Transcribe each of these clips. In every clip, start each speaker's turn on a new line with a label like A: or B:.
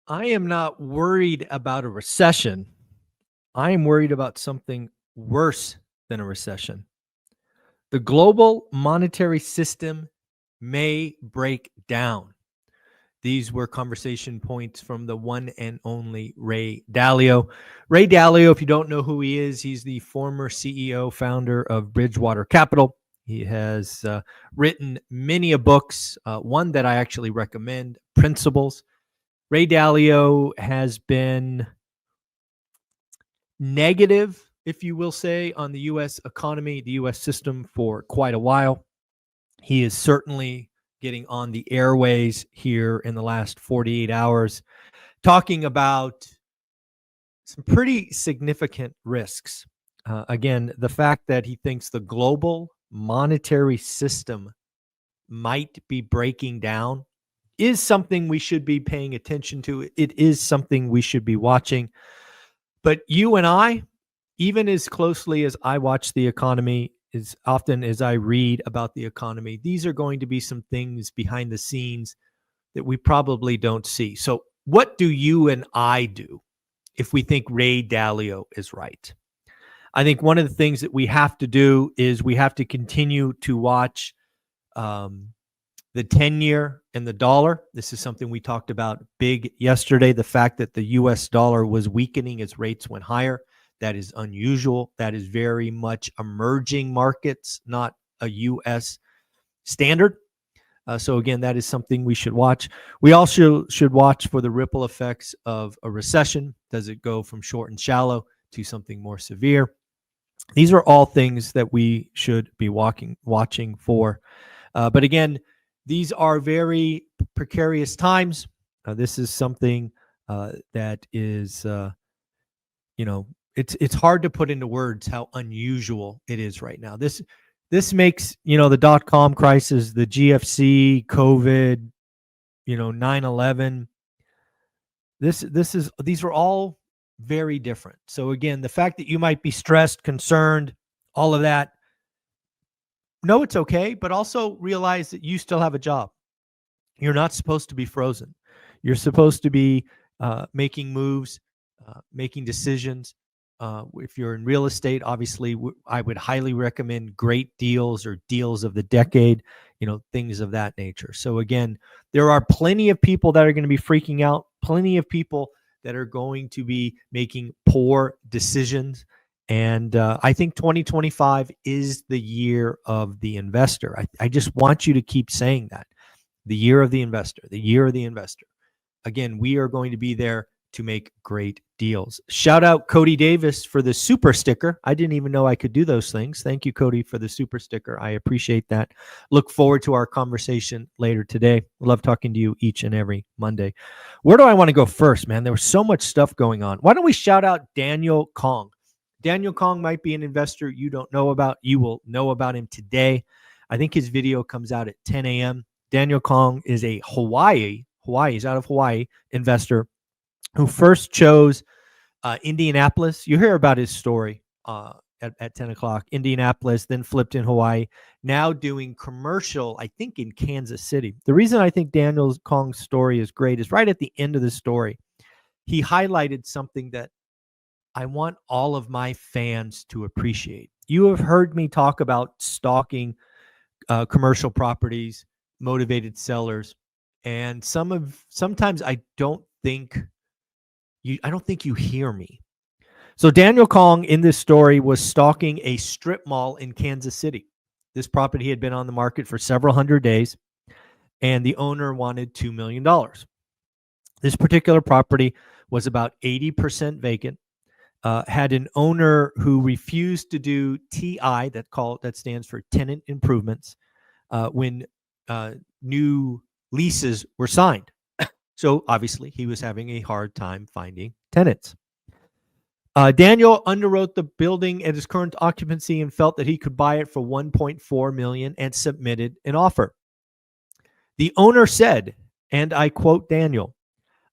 A: I am not worried about a recession. I am worried about something worse than a recession. The global monetary system may break down. These were conversation points from the one and only Ray Dalio. Ray Dalio, if you don't know who he is, he's the former CEO, founder of Bridgewater Capital. He has written many a books, one that I actually recommend, Principles. Ray Dalio has been negative, if you will say, on the U.S. economy, the U.S. system for quite a while. He is certainly getting on the airways here in the last 48 hours, talking about some pretty significant risks. Again, the fact that he thinks the global monetary system might be breaking down is something we should be paying attention to. It is something we should be watching. But you and I, even as closely as I watch the economy, as often as I read about the economy, these are going to be some things behind the scenes that we probably don't see. So, what do you and I do if we think Ray Dalio is right? I think one of the things that we have to do is we have to continue to watch the 10-year and the dollar. This is something we talked about big yesterday. The fact that the U.S. dollar was weakening as rates went higher. That is unusual. That is very much emerging markets, not a U.S. standard. So again, that is something we should watch. We also should watch for the ripple effects of a recession. Does it go from short and shallow to something more severe? These are all things that we should be watching for. But again, these are very precarious times. This is something that is, it's hard to put into words how unusual it is right now. This makes, the dot-com crisis, the GFC, COVID, 9/11. These are all very different. So again, the fact that you might be stressed, concerned, all of that, no, it's okay, but also realize that you still have a job. You're not supposed to be frozen. You're supposed to be making moves, making decisions. If you're in real estate, obviously, I would highly recommend great deals or deals of the decade, things of that nature. So again, there are plenty of people that are going to be freaking out, plenty of people that are going to be making poor decisions. And I think 2025 is the year of the investor. I just want you to keep saying that. The year of the investor, the year of the investor. Again, we are going to be there to make great deals. Shout out Cody Davis for the super sticker. I didn't even know I could do those things. Thank you, Cody, for the super sticker. I appreciate that. Look forward to our conversation later today. Love talking to you each and every Monday. Where do I want to go first, man? There was so much stuff going on. Why don't we shout out Daniel Kong? Daniel Kong might be an investor you don't know about. You will know about him today. I think his video comes out at 10 a.m. Daniel Kong is a he's out of Hawaii investor who first chose Indianapolis. You hear about his story at 10 o'clock. Indianapolis, then flipped in Hawaii, now doing commercial, I think, in Kansas City. The reason I think Daniel Kong's story is great is right at the end of the story, he highlighted something that I want all of my fans to appreciate. You have heard me talk about stalking commercial properties, motivated sellers, and sometimes I don't think you hear me. So Daniel Kong in this story was stalking a strip mall in Kansas City. This property had been on the market for several hundred days, and the owner wanted $2 million. This particular property was about 80% vacant. Had an owner who refused to do TI, that stands for tenant improvements, when new leases were signed. So obviously he was having a hard time finding tenants. Daniel underwrote the building at his current occupancy and felt that he could buy it for $1.4 million and submitted an offer. The owner said, and I quote Daniel,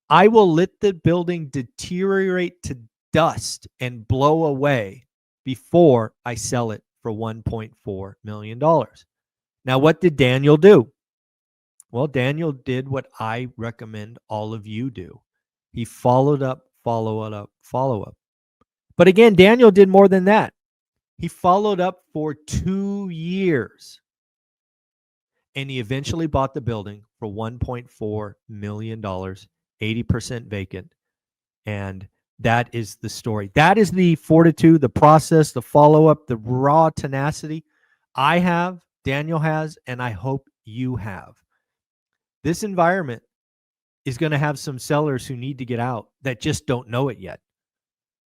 A: "I will let the building deteriorate to dust and blow away before I sell it for $1.4 million. Now, what did Daniel do? Well, Daniel did what I recommend all of you do. He followed up, follow up. But again, Daniel did more than that. He followed up for 2 years. And he eventually bought the building for $1.4 million, 80% vacant. And that is the story. That is the fortitude, the process, the follow-up, the raw tenacity I have, Daniel has, and I hope you have. This environment is going to have some sellers who need to get out that just don't know it yet.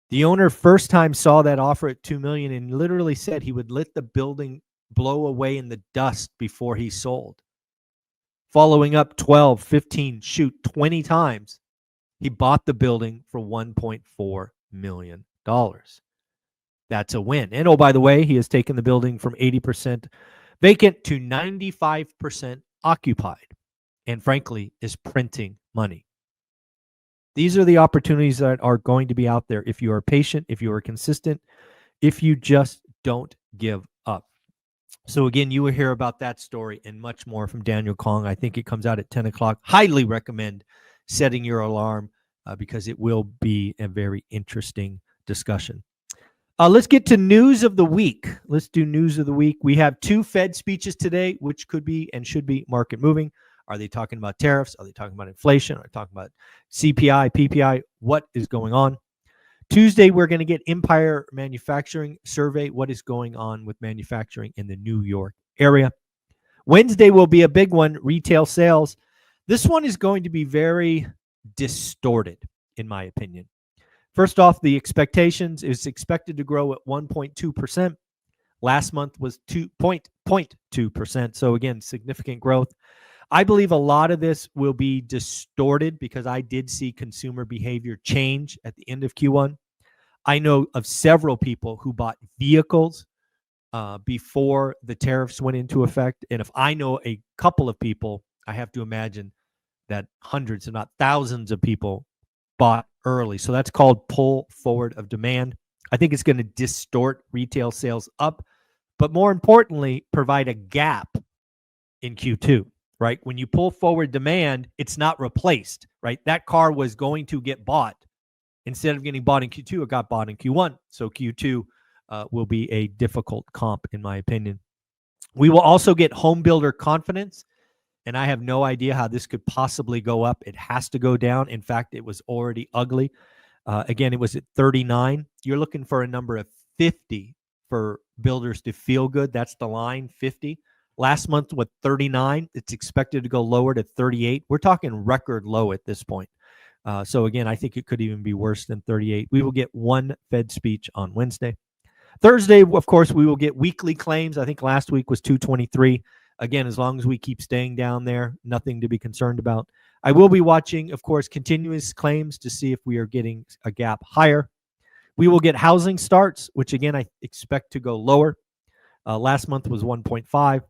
A: The owner first time saw that offer at $2 million and literally said he would let the building blow away in the dust before he sold. Following up 12, 15, 20 times, he bought the building for $1.4 million. That's a win. And oh, by the way, he has taken the building from 80% vacant to 95% occupied, and frankly, is printing money. These are the opportunities that are going to be out there if you are patient, if you are consistent, if you just don't give up. So again, you will hear about that story and much more from Daniel Kong. I think it comes out at 10 o'clock. Highly recommend setting your alarm because it will be a very interesting discussion. Let's get to news of the week. Let's do news of the week. We have 2 Fed speeches today, which could be and should be market moving. Are they talking about tariffs? Are they talking about inflation? Are they talking about CPI, PPI? What is going on? Tuesday, we're going to get Empire Manufacturing Survey. What is going on with manufacturing in the New York area? Wednesday will be a big one, retail sales. This one is going to be very distorted, in my opinion. First off, the expectations is expected to grow at 1.2%. Last month was 2.2%. So again, significant growth. I believe a lot of this will be distorted because I did see consumer behavior change at the end of Q1. I know of several people who bought vehicles before the tariffs went into effect. And if I know a couple of people, I have to imagine that hundreds, if not thousands of people bought early. So that's called pull forward of demand. I think it's going to distort retail sales up, but more importantly, provide a gap in Q2. Right? When you pull forward demand, it's not replaced, right? That car was going to get bought. Instead of getting bought in Q2, it got bought in Q1. So Q2 will be a difficult comp, in my opinion. We will also get home builder confidence, and I have no idea how this could possibly go up. It has to go down. In fact, it was already ugly. Again, it was at 39. You're looking for a number of 50 for builders to feel good. That's the line, 50. Last month with 39, it's expected to go lower to 38. We're talking record low at this point. So again, I think it could even be worse than 38. We will get 1 Fed speech on Wednesday. Thursday, of course, we will get weekly claims. I think last week was 223. Again, as long as we keep staying down there, nothing to be concerned about. I will be watching, of course, continuous claims to see if we are getting a gap higher. We will get housing starts, which again, I expect to go lower. Last month was 1.5.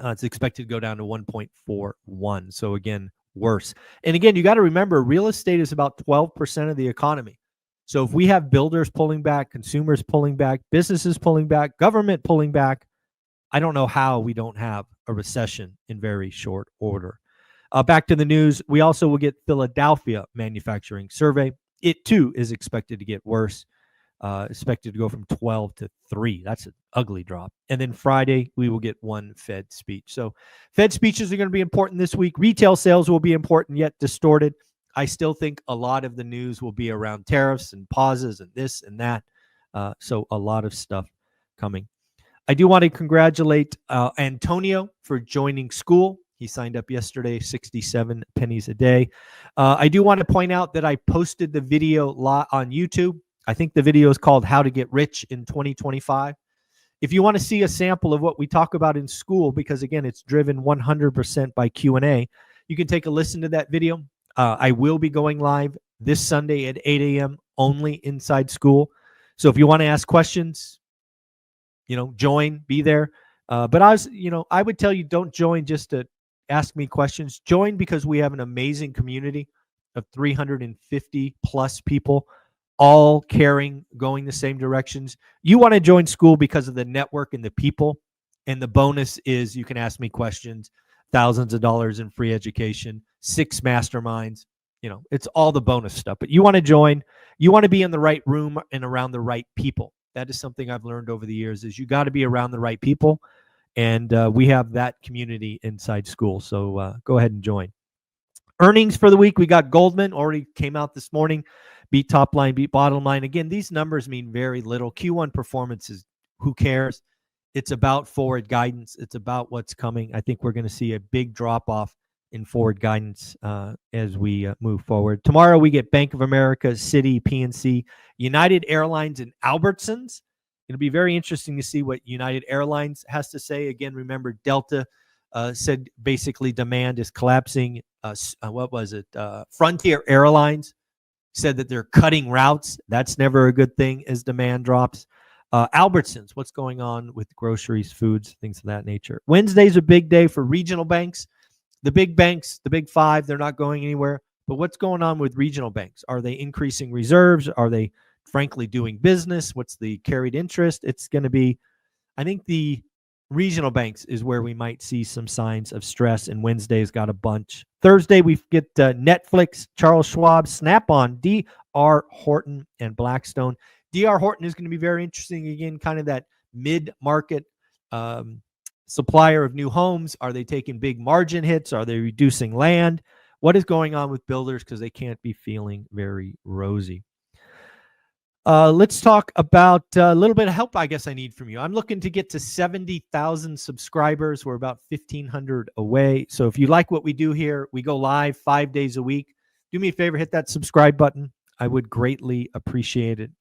A: It's expected to go down to 1.41. So again, worse. And again, you got to remember, real estate is about 12% of the economy. So if we have builders pulling back, consumers pulling back, businesses pulling back, government pulling back, I don't know how we don't have a recession in very short order. Back to the news. We also will get Philadelphia Manufacturing Survey. It too is expected to get worse. Expected to go from 12 to 3. That's an ugly drop. And then Friday, we will get 1 Fed speech. So Fed speeches are going to be important this week. Retail sales will be important, yet distorted. I still think a lot of the news will be around tariffs and pauses and this and that. So a lot of stuff coming. I do want to congratulate Antonio for joining school. He signed up yesterday, 67 pennies a day. I do want to point out that I posted the video on YouTube. I think the video is called How to Get Rich in 2025. If you want to see a sample of what we talk about in school, because again, it's driven 100% by Q&A, you can take a listen to that video. I will be going live this Sunday at 8 a.m. only inside school. So if you want to ask questions, join, be there. But I would tell you, don't join just to ask me questions. Join because we have an amazing community of 350 plus people, all caring, going the same directions. You want to join school because of the network and the people. And the bonus is you can ask me questions, thousands of dollars in free education, 6 masterminds. it's all the bonus stuff. But you want to join, you want to be in the right room and around the right people. That is something I've learned over the years, is you got to be around the right people. And we have that community inside school. So go ahead and join. Earnings for the week, we got Goldman, already came out this morning. Beat top line, beat bottom line. Again, these numbers mean very little. Q1 performance is, who cares? It's about forward guidance. It's about what's coming. I think we're going to see a big drop off in forward guidance as we move forward. Tomorrow we get Bank of America, Citi, PNC, United Airlines, and Albertsons. It'll be very interesting to see what United Airlines has to say. Again, remember, Delta said basically demand is collapsing. What was it? Frontier Airlines said that they're cutting routes. That's never a good thing as demand drops. Albertsons, what's going on with groceries, foods, things of that nature. Wednesday's a big day for regional banks. The big banks, the big five, they're not going anywhere. But what's going on with regional banks? Are they increasing reserves? Are they frankly doing business? What's the carried interest? It's going to be, I think the regional banks is where we might see some signs of stress, and Wednesday's got a bunch. Thursday, we get Netflix, Charles Schwab, Snap-on, D.R. Horton, and Blackstone. D.R. Horton is going to be very interesting. Again, kind of that mid-market supplier of new homes. Are they taking big margin hits? Are they reducing land? What is going on with builders? Because they can't be feeling very rosy. Let's talk about a little bit of help I guess I need from you. I'm looking to get to 70,000 subscribers. We're about 1,500 away. So if you like what we do here, we go live 5 days a week. Do me a favor, hit that subscribe button. I would greatly appreciate it.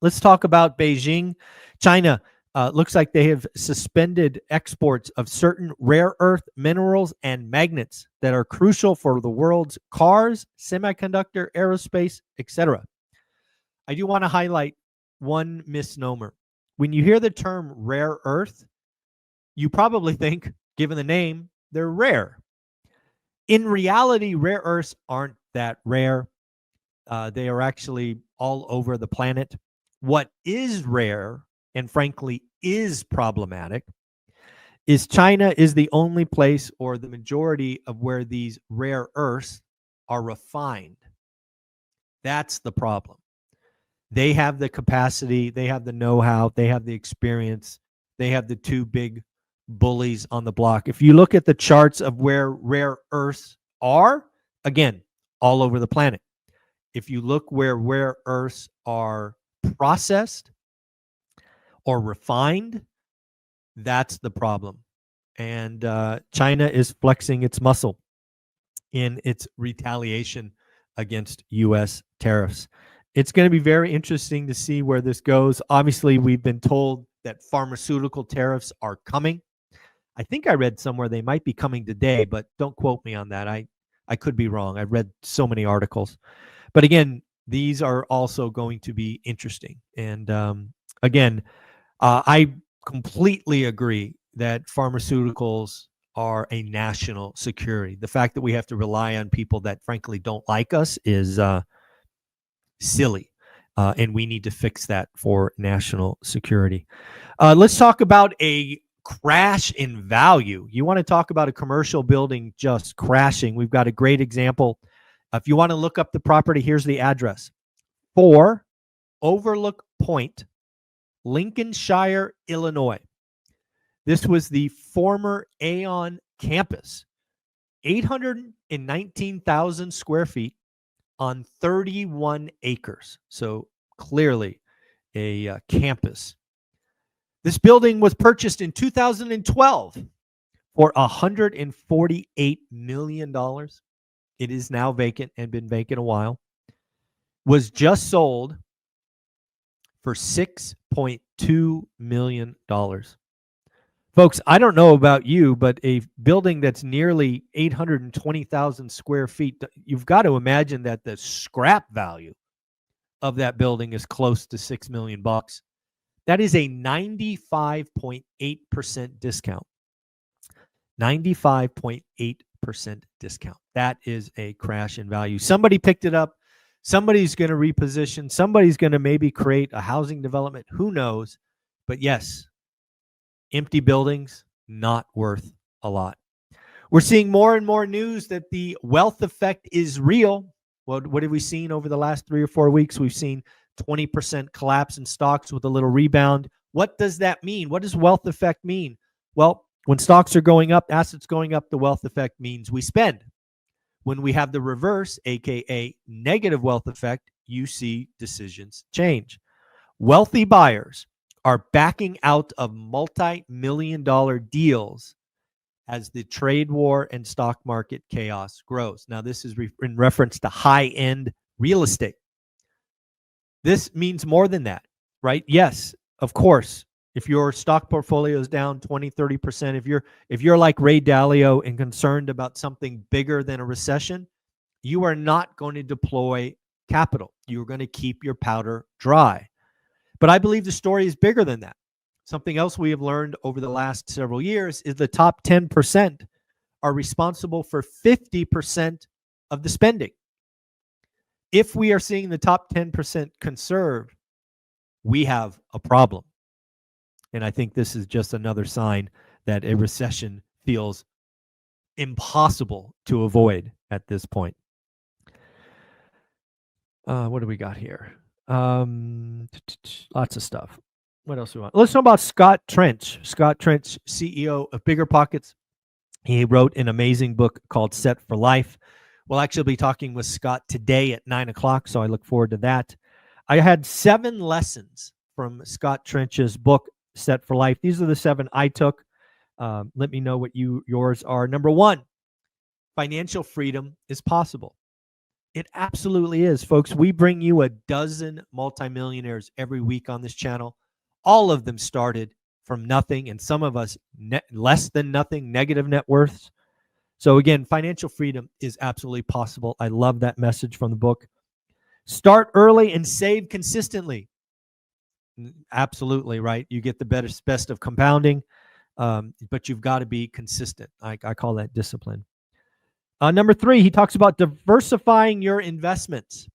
A: Let's talk about Beijing. China looks like they have suspended exports of certain rare earth minerals and magnets that are crucial for the world's cars, semiconductor, aerospace, etc. I do want to highlight one misnomer. When you hear the term rare earth, you probably think, given the name, they're rare. In reality, rare earths aren't that rare. They are actually all over the planet. What is rare, and frankly is problematic, is China is the only place, or the majority of where these rare earths are refined. That's the problem. They have the capacity, they have the know-how, they have the experience, they have the two big bullies on the block. If you look at the charts of where rare earths are, again, all over the planet. If you look where rare earths are processed or refined, that's the problem. And China is flexing its muscle in its retaliation against U.S. tariffs. It's going to be very interesting to see where this goes. Obviously, we've been told that pharmaceutical tariffs are coming. I think I read somewhere they might be coming today, but don't quote me on that. I could be wrong. I've read so many articles. But again, these are also going to be interesting. And again, I completely agree that pharmaceuticals are a national security. The fact that we have to rely on people that frankly don't like us is silly. And we need to fix that for national security. Let's talk about a crash in value. You want to talk about a commercial building just crashing. We've got a great example. If you want to look up the property, here's the address. 4 Overlook Point, Lincolnshire, Illinois. This was the former Aon campus. 819,000 square feet on 31 acres. So clearly a campus. This building was purchased in 2012 for $148 million. It is now vacant and been vacant a while. Was just sold for $6.2 million. Folks, I don't know about you, but a building that's nearly 820,000 square feet, you've got to imagine that the scrap value of that building is close to $6 million. That is a 95.8% discount. 95.8% discount. That is a crash in value. Somebody picked it up. Somebody's going to reposition. Somebody's going to maybe create a housing development. Who knows? But yes, empty buildings, not worth a lot. We're seeing more and more news that the wealth effect is real. What have we seen over the last 3 or 4 weeks? We've seen 20% collapse in stocks with a little rebound. What does that mean? What does wealth effect mean? Well, when stocks are going up, assets going up, the wealth effect means we spend. When we have the reverse, aka negative wealth effect, you see decisions change. Wealthy buyers are backing out of multi-million-dollar deals as the trade war and stock market chaos grows. Now, this is in reference to high-end real estate. This means more than that, right? Yes, of course. If your stock portfolio is down 20, 30%, if you're like Ray Dalio and concerned about something bigger than a recession, you are not going to deploy capital. You're going to keep your powder dry. But I believe the story is bigger than that. Something else we have learned over the last several years is the top 10% are responsible for 50% of the spending. If we are seeing the top 10% conserve, we have a problem. And I think this is just another sign that a recession feels impossible to avoid at this point. What do we got here? Lots of stuff. What else do we want? Let's talk about Scott Trench. Scott Trench, CEO of Bigger Pockets. He wrote an amazing book called Set for Life. We'll actually be talking with Scott today at 9 o'clock, so I look forward to that. I had 7 lessons from Scott Trench's book, Set for Life. These are the 7 I took. Let me know what yours are. Number 1, financial freedom is possible. It absolutely is, folks. We bring you a dozen multimillionaires every week on this channel. All of them started from nothing, and some of us less than nothing, negative net worths. So again, financial freedom is absolutely possible. I love that message from the book. Start early and save consistently. Absolutely, right? You get the best of compounding, but you've got to be consistent. I call that discipline. Number 3, he talks about diversifying your investments.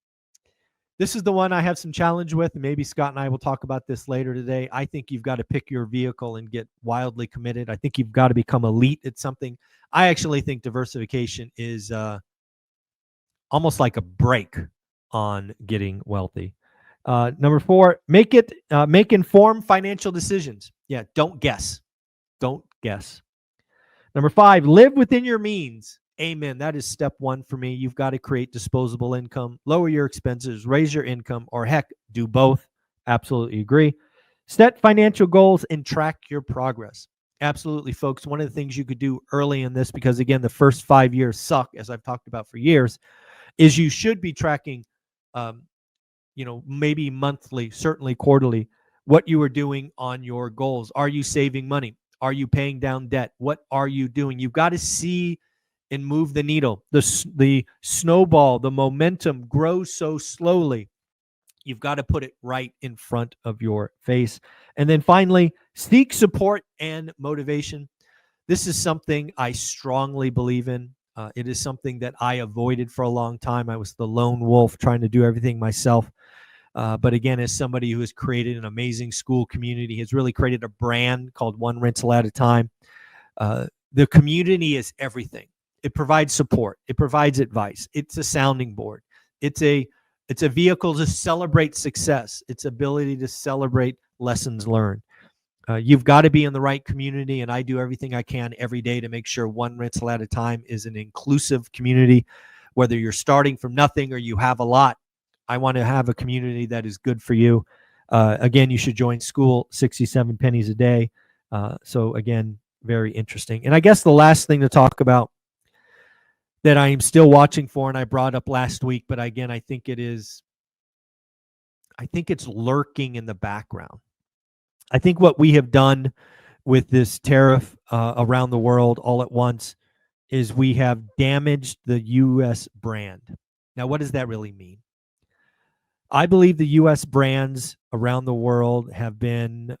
A: This is the one I have some challenge with. Maybe Scott and I will talk about this later today. I think you've got to pick your vehicle and get wildly committed. I think you've got to become elite at something. I actually think diversification is almost like a brake on getting wealthy. Number 4, make informed financial decisions. Yeah, don't guess. Don't guess. Number 5, live within your means. Amen. That is step 1 for me. You've got to create disposable income, lower your expenses, raise your income, or heck, do both. Absolutely agree. Set financial goals and track your progress. Absolutely, folks. One of the things you could do early in this, because again, the first 5 years suck, as I've talked about for years, is you should be tracking, maybe monthly, certainly quarterly, what you are doing on your goals. Are you saving money? Are you paying down debt? What are you doing? You've got to see and move the needle. The snowball, the momentum grows so slowly. You've got to put it right in front of your face. And then finally, seek support and motivation. This is something I strongly believe in. It is something that I avoided for a long time. I was the lone wolf trying to do everything myself. But again, as somebody who has created an amazing school community, has really created a brand called One Rental at a Time. The community is everything. It provides support. It provides advice. It's a sounding board. It's a vehicle to celebrate success. Its ability to celebrate lessons learned. You've got to be in the right community, and I do everything I can every day to make sure One Rental at a Time is an inclusive community. Whether you're starting from nothing or you have a lot, I want to have a community that is good for you. Again, you should join school, 67 pennies a day. So again, very interesting. And I guess the last thing to talk about that I am still watching for, and I brought up last week, but again, I think it's lurking in the background. I think what we have done with this tariff around the world all at once is we have damaged the U.S. brand. Now, what does that really mean? I believe the U.S. brands around the world have been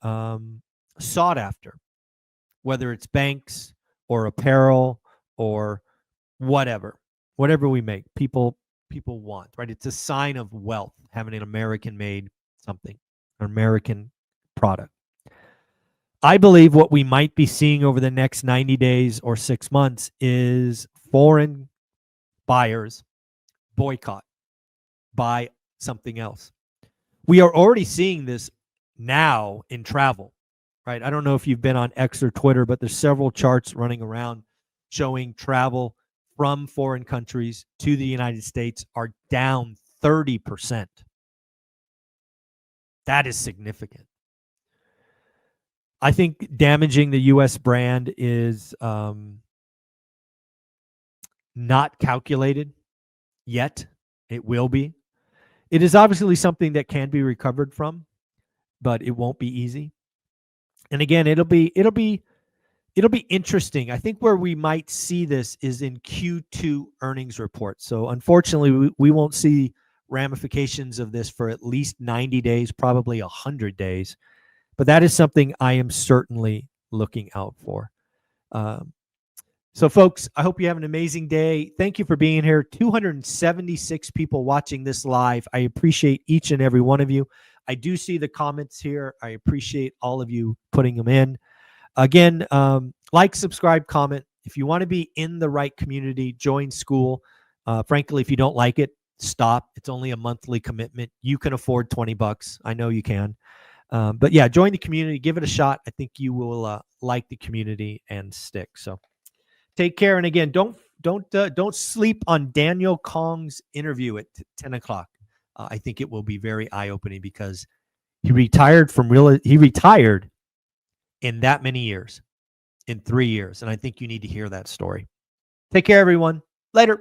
A: sought after, whether it's banks or apparel or whatever we make, people want, right? It's a sign of wealth, having an American-made something, an American product. I believe what we might be seeing over the next 90 days or 6 months is foreign buyers boycott. buy something else. We are already seeing this now in travel, right? I don't know if you've been on X or Twitter, but there's several charts running around showing travel from foreign countries to the United States are down 30%. That is significant. I think damaging the U.S. brand is not calculated yet. It will be. It is obviously something that can be recovered from, but it won't be easy. And again, it'll be interesting. I think where we might see this is in Q2 earnings reports. So unfortunately, we won't see ramifications of this for at least 90 days, probably 100 days. But that is something I am certainly looking out for. So folks, I hope you have an amazing day. Thank you for being here. 276 people watching this live. I appreciate each and every one of you. I do see the comments here. I appreciate all of you putting them in. Again, like, subscribe, comment. If you want to be in the right community, join school. Frankly, if you don't like it, stop. It's only a monthly commitment. You can afford $20. I know you can. But yeah, join the community. Give it a shot. I think you will like the community and stick. So take care. And again, don't sleep on Daniel Kong's interview at 10 o'clock. I think it will be very eye-opening because he retired in that many years, in 3 years. And I think you need to hear that story. Take care, everyone. Later.